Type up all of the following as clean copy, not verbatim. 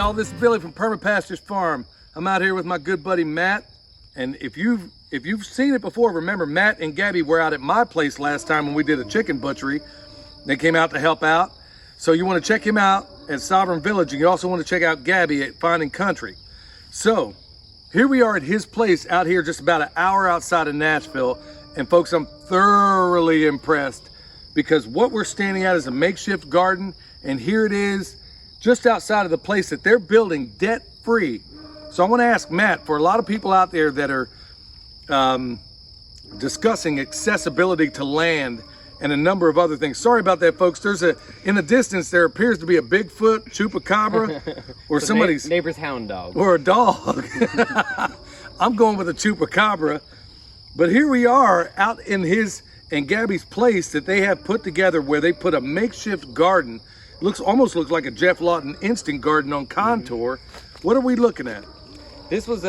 y'all, this is Billy from Perma Pastures Farm. I'm out here with my good buddy Matt, and if you've seen it before, remember Matt and Gabby were out at my place last time when we did a chicken butchery. They came out to help out. So you want to check him out at Sovereign Village, and you also want to check out Gabby at Finding Country. So here we are at his place out here just about an hour outside of Nashville, and folks, I'm thoroughly impressed because what we're standing at is a makeshift garden, and here it is just outside of the place that they're building debt-free. So I want to ask Matt, for a lot of people out there that are discussing accessibility to land and a number of other things. Sorry about that, folks. In the distance, there appears to be a Bigfoot, chupacabra, or somebody's neighbor's hound dog, or a dog. I'm going with a chupacabra. But here we are out in his and Gabby's place that they have put together, where they put a makeshift garden. Almost looks like a Jeff Lawton instant garden on contour. What are we looking at? This was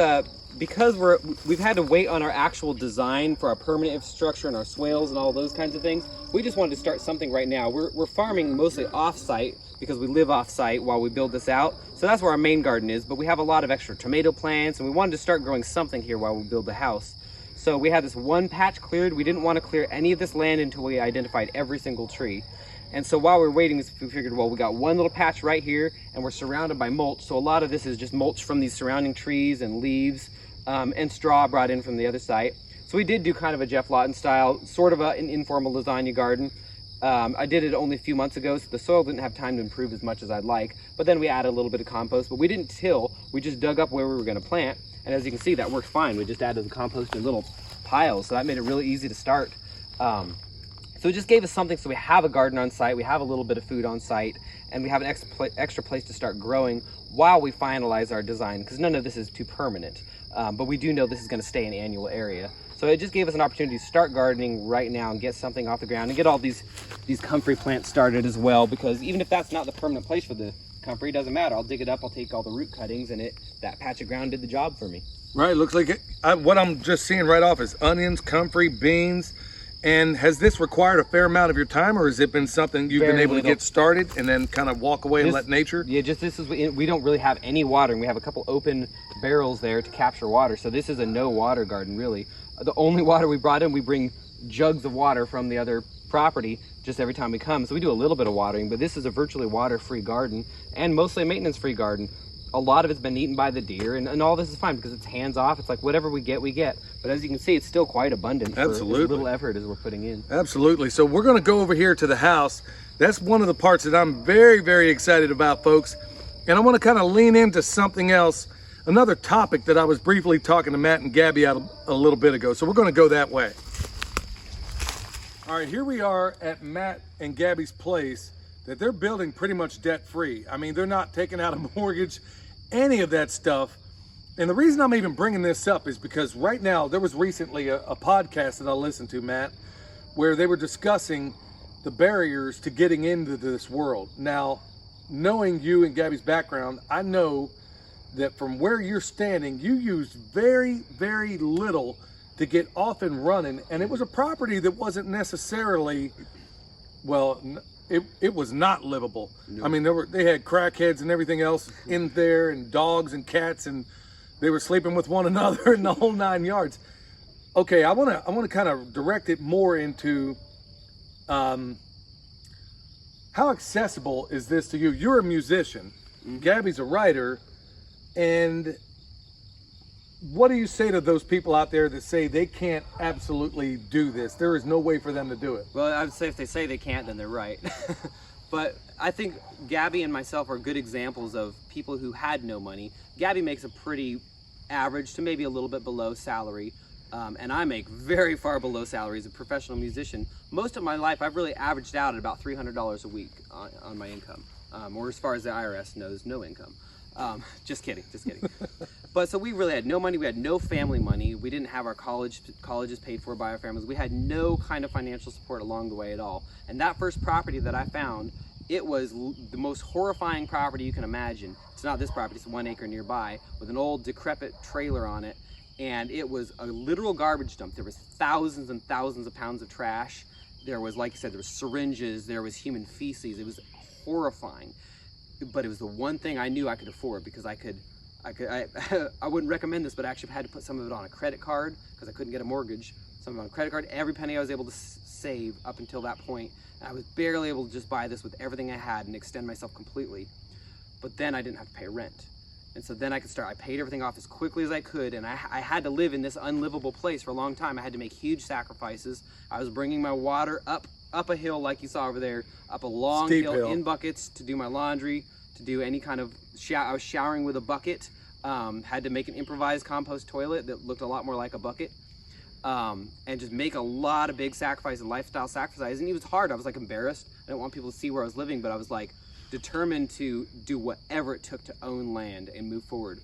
because we've had to wait on our actual design for our permanent infrastructure and our swales and all those kinds of things. We just wanted to start something right now. We're farming mostly off-site because we live off-site while we build this out. So that's where our main garden is, but we have a lot of extra tomato plants, and we wanted to start growing something here while we build the house. So we had this one patch cleared. We didn't want to clear any of this land until we identified every single tree. And so while we're waiting, we figured, well, we got one little patch right here, and we're surrounded by mulch. So a lot of this is just mulch from these surrounding trees and leaves, and straw brought in from the other site. So we did do kind of a Jeff Lawton style, sort of an informal lasagna garden. I did it only a few months ago, so the soil didn't have time to improve as much as I'd like. But then we added a little bit of compost, but we didn't till. We just dug up where we were going to plant. And as you can see, that worked fine. We just added the compost in little piles, so that made it really easy to start. So it just gave us something, so we have a garden on site, we have a little bit of food on site, and we have an extra place to start growing while we finalize our design, because none of this is too permanent. But we do know this is going to stay an annual area. So it just gave us an opportunity to start gardening right now and get something off the ground and get all these comfrey plants started as well, because even if that's not the permanent place for the comfrey, it doesn't matter. I'll dig it up, I'll take all the root cuttings, and that patch of ground did the job for me. Right, looks like what I'm just seeing right off is onions, comfrey, beans. And has this required a fair amount of your time, or has it been something you've been able to get started and then kind of walk away and let nature? Yeah, we don't really have any watering. We have a couple open barrels there to capture water. So this is a no water garden, really. The only water we brought in, we bring jugs of water from the other property just every time we come. So we do a little bit of watering, but this is a virtually water-free garden and mostly a maintenance-free garden. A lot of it's been eaten by the deer, and all this is fine because it's hands-off. It's like whatever we get, we get. But as you can see, it's still quite abundant for as little effort as we're putting in. Absolutely. So we're going to go over here to the house. That's one of the parts that I'm very, very excited about, folks. And I want to kind of lean into something else, another topic that I was briefly talking to Matt and Gabby a little bit ago. So we're going to go that way. All right, here we are at Matt and Gabby's place that they're building pretty much debt-free. I mean, they're not taking out a mortgage, any of that stuff. And the reason I'm even bringing this up is because right now, there was recently a podcast that I listened to, Matt, where they were discussing the barriers to getting into this world. Now, knowing you and Gabby's background, I know that from where you're standing, you used very, very little to get off and running. And it was a property that wasn't necessarily, well, it was not livable. No. I mean, they had crackheads and everything else in there, and dogs and cats, and they were sleeping with one another in the whole 9 yards. Okay, I want to kind of direct it more into how accessible is this to you? You're a musician. Mm-hmm. Gabby's a writer, and what do you say to those people out there that say they can't absolutely do this? There is no way for them to do it. Well, I would say if they say they can't, then they're right. But I think Gabby and myself are good examples of people who had no money. Gabby makes a pretty average to maybe a little bit below salary. And I make very far below salary as a professional musician. Most of my life, I've really averaged out at about $300 a week on my income. Or as far as the IRS knows, no income. Just kidding. But so we really had no money. We had no family money. We didn't have our colleges paid for by our families. We had no kind of financial support along the way at all. And that first property that I found, it was the most horrifying property you can imagine. It's not this property, it's 1 acre nearby with an old decrepit trailer on it. And it was a literal garbage dump. There was thousands and thousands of pounds of trash. There was, like you said, there was syringes, there was human feces. It was horrifying. but it was the one thing I knew I could afford, because I wouldn't recommend this, but I actually had to put some of it on a credit card because I couldn't get a mortgage. Some of it on a credit card, every penny I was able to save up until that point. And I was barely able to just buy this with everything I had and extend myself completely. But then I didn't have to pay rent. And so then I could start, I paid everything off as quickly as I could, and I had to live in this unlivable place for a long time. I had to make huge sacrifices. I was bringing my water up a hill like you saw over there, up a long hill in buckets to do my laundry, to do any kind of, I was showering with a bucket, had to make an improvised compost toilet that looked a lot more like a bucket, and just make a lot of big sacrifices, lifestyle sacrifices. And it was hard. I was like embarrassed. I didn't want people to see where I was living, but I was like determined to do whatever it took to own land and move forward.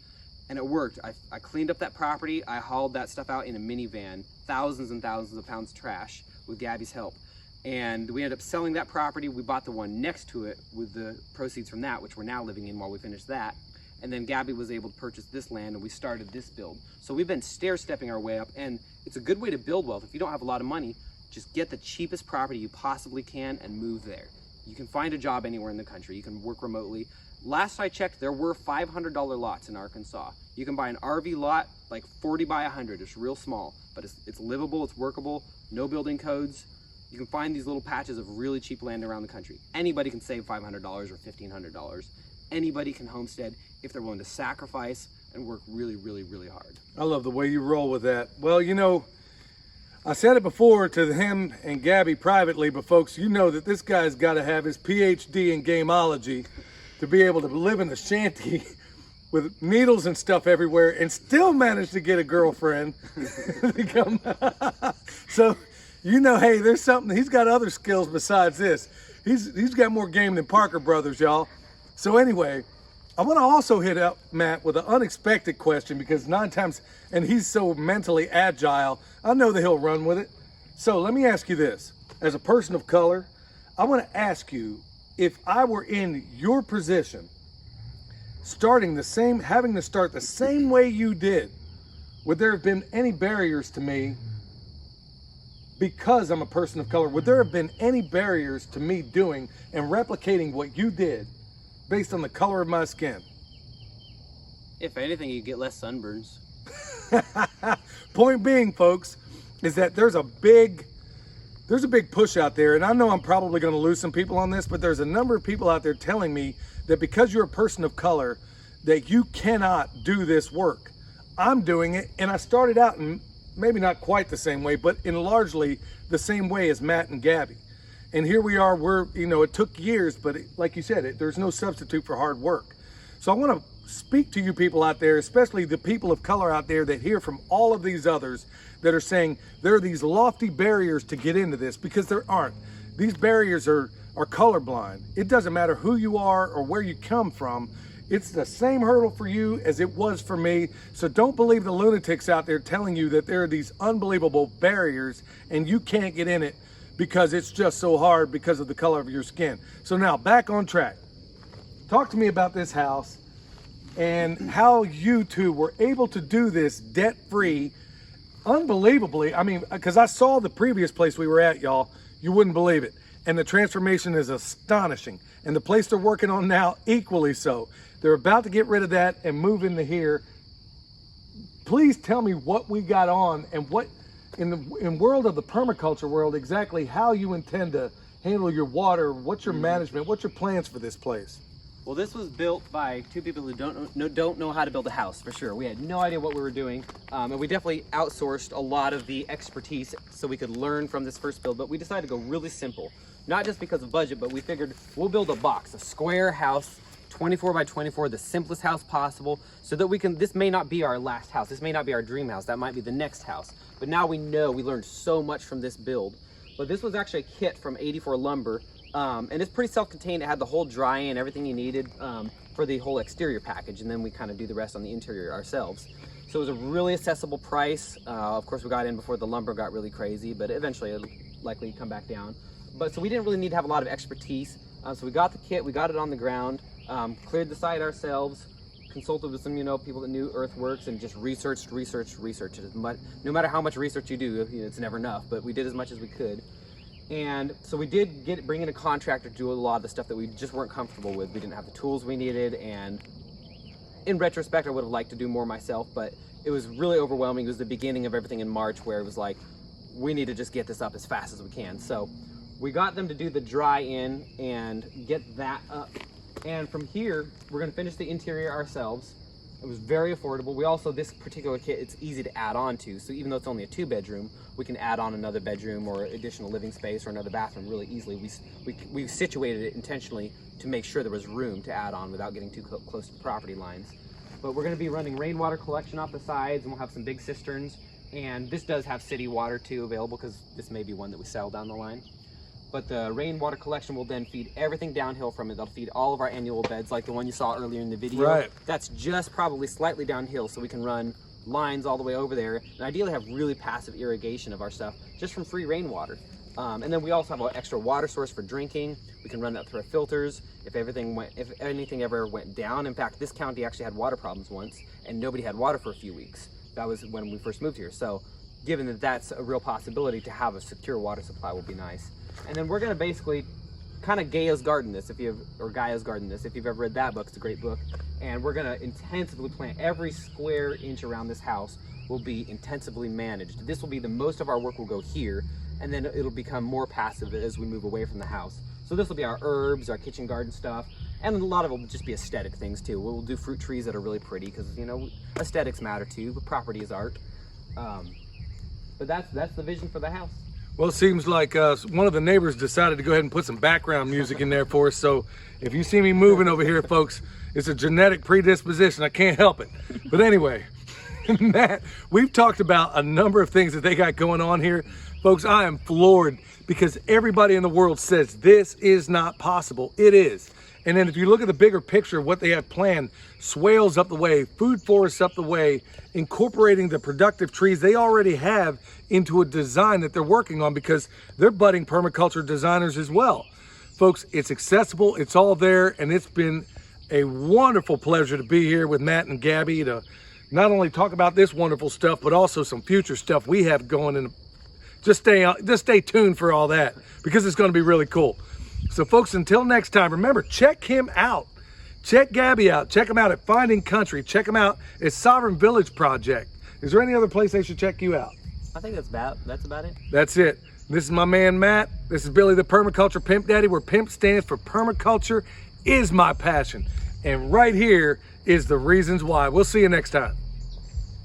And it worked. I cleaned up that property. I hauled that stuff out in a minivan, thousands and thousands of pounds of trash with Gabby's help. And we ended up selling that property. We bought the one next to it with the proceeds from that, which we're now living in while we finish that. And then Gabby was able to purchase this land, and we started this build. So we've been stair-stepping our way up, and it's a good way to build wealth. If you don't have a lot of money, just get the cheapest property you possibly can and move there. You can find a job anywhere in the country. You can work remotely. Last I checked, there were $500 lots in Arkansas. You can buy an RV lot, like 40 by 100. It's real small, but it's livable, it's workable, no building codes. You can find these little patches of really cheap land around the country. Anybody can save $500 or $1,500. Anybody can homestead if they're willing to sacrifice and work really, really, really hard. I love the way you roll with that. Well, you know, I said it before to him and Gabby privately, but folks, you know that this guy's got to have his PhD in gameology to be able to live in a shanty with needles and stuff everywhere and still manage to get a girlfriend. So, you know, hey, there's something, he's got other skills besides this. He's got more game than Parker Brothers, y'all. So anyway, I want to also hit up Matt with an unexpected question, because 9 times, and he's so mentally agile, I know that he'll run with it. So let me ask you this. As a person of color, I want to ask you, if I were in your position, having to start the same way you did, would there have been any barriers to me because I'm a person of color? Would there have been any barriers to me doing and replicating what you did based on the color of my skin? If anything, you get less sunburns. Point being, folks, is that there's a big push out there, and I know I'm probably going to lose some people on this, but there's a number of people out there telling me that because you're a person of color, that you cannot do this work. I'm doing it, and I started out in maybe not quite the same way, but in largely the same way as Matt and Gabby. And here we are, it took years, but like you said, there's no substitute for hard work. So I want to speak to you people out there, especially the people of color out there that hear from all of these others that are saying there are these lofty barriers to get into this, because there aren't. These barriers are colorblind. It doesn't matter who you are or where you come from. It's the same hurdle for you as it was for me. So don't believe the lunatics out there telling you that there are these unbelievable barriers and you can't get in it because it's just so hard because of the color of your skin. So now back on track. Talk to me about this house and how you two were able to do this debt-free, unbelievably. I mean, because I saw the previous place we were at, y'all. You wouldn't believe it. And the transformation is astonishing. And the place they're working on now, equally so. They're about to get rid of that and move into here. Please tell me what we got on and what, in world of the permaculture world, exactly how you intend to handle your water, what's your management, what's your plans for this place? Well, this was built by 2 people who don't know how to build a house, for sure. We had no idea what we were doing, and we definitely outsourced a lot of the expertise so we could learn from this first build, but we decided to go really simple. Not just because of budget, but we figured we'll build a box, a square house, 24 by 24, the simplest house possible, so that this may not be our last house, this may not be our dream house, that might be the next house. But now we know, we learned so much from this build. But this was actually a kit from 84 Lumber, and it's pretty self-contained. It had the whole dry-in, everything you needed for the whole exterior package, and then we kind of do the rest on the interior ourselves. So it was a really accessible price. Of course, we got in before the lumber got really crazy, but eventually it'll likely come back down. But so we didn't really need to have a lot of expertise. So we got the kit, we got it on the ground, cleared the site ourselves, consulted with some, people that knew earthworks, and just researched. No matter how much research you do, it's never enough, but we did as much as we could. And so we did bring in a contractor to do a lot of the stuff that we just weren't comfortable with. We didn't have the tools we needed, and in retrospect, I would have liked to do more myself, but it was really overwhelming. It was the beginning of everything in March where it was like, we need to just get this up as fast as we can. So we got them to do the dry in and get that up. And from here, we're gonna finish the interior ourselves. It was very affordable. We also, this particular kit, it's easy to add on to. So even though it's only a 2-bedroom, we can add on another bedroom or additional living space or another bathroom really easily. We situated it intentionally to make sure there was room to add on without getting too close to the property lines. But we're gonna be running rainwater collection off the sides, and we'll have some big cisterns. And this does have city water too available, because this may be one that we sell down the line. But the rainwater collection will then feed everything downhill from it. They'll feed all of our annual beds, like the one you saw earlier in the video. Right. That's just probably slightly downhill, so we can run lines all the way over there, and ideally have really passive irrigation of our stuff just from free rainwater. And then we also have an extra water source for drinking. We can run that through our filters. If anything ever went down. In fact, this county actually had water problems once, and nobody had water for a few weeks. That was when we first moved here. So given that that's a real possibility, to have a secure water supply will be nice. And then we're gonna basically kind of Gaia's garden this, if you've ever read that book. It's a great book. And we're gonna intensively plant. Every square inch around this house will be intensively managed. This will be the most of our work will go here, and then it'll become more passive as we move away from the house. So this will be our herbs, our kitchen garden stuff, and a lot of it will just be aesthetic things too. We'll do fruit trees that are really pretty, because you know, aesthetics matter too, but property is art. But that's the vision for the house. Well, it seems like one of the neighbors decided to go ahead and put some background music in there for us. So if you see me moving over here, folks, it's a genetic predisposition. I can't help it. But anyway, Matt, we've talked about a number of things that they got going on here. Folks, I am floored, because everybody in the world says this is not possible. It is. And then if you look at the bigger picture of what they have planned, swales up the way, food forests up the way, incorporating the productive trees they already have into a design that they're working on, because they're budding permaculture designers as well. Folks, it's accessible, it's all there, and it's been a wonderful pleasure to be here with Matt and Gabby to not only talk about this wonderful stuff, but also some future stuff we have going. And just stay tuned for all that, because it's going to be really cool. So folks, until next time, remember, check him out. Check Gabby out. Check him out at Finding Country. Check him out at Sovereign Village Project. Is there any other place they should check you out? I think that's about it. That's it. This is my man, Matt. This is Billy the Permaculture Pimp Daddy, where PIMP stands for Permaculture is my passion. And right here is the reasons why. We'll see you next time.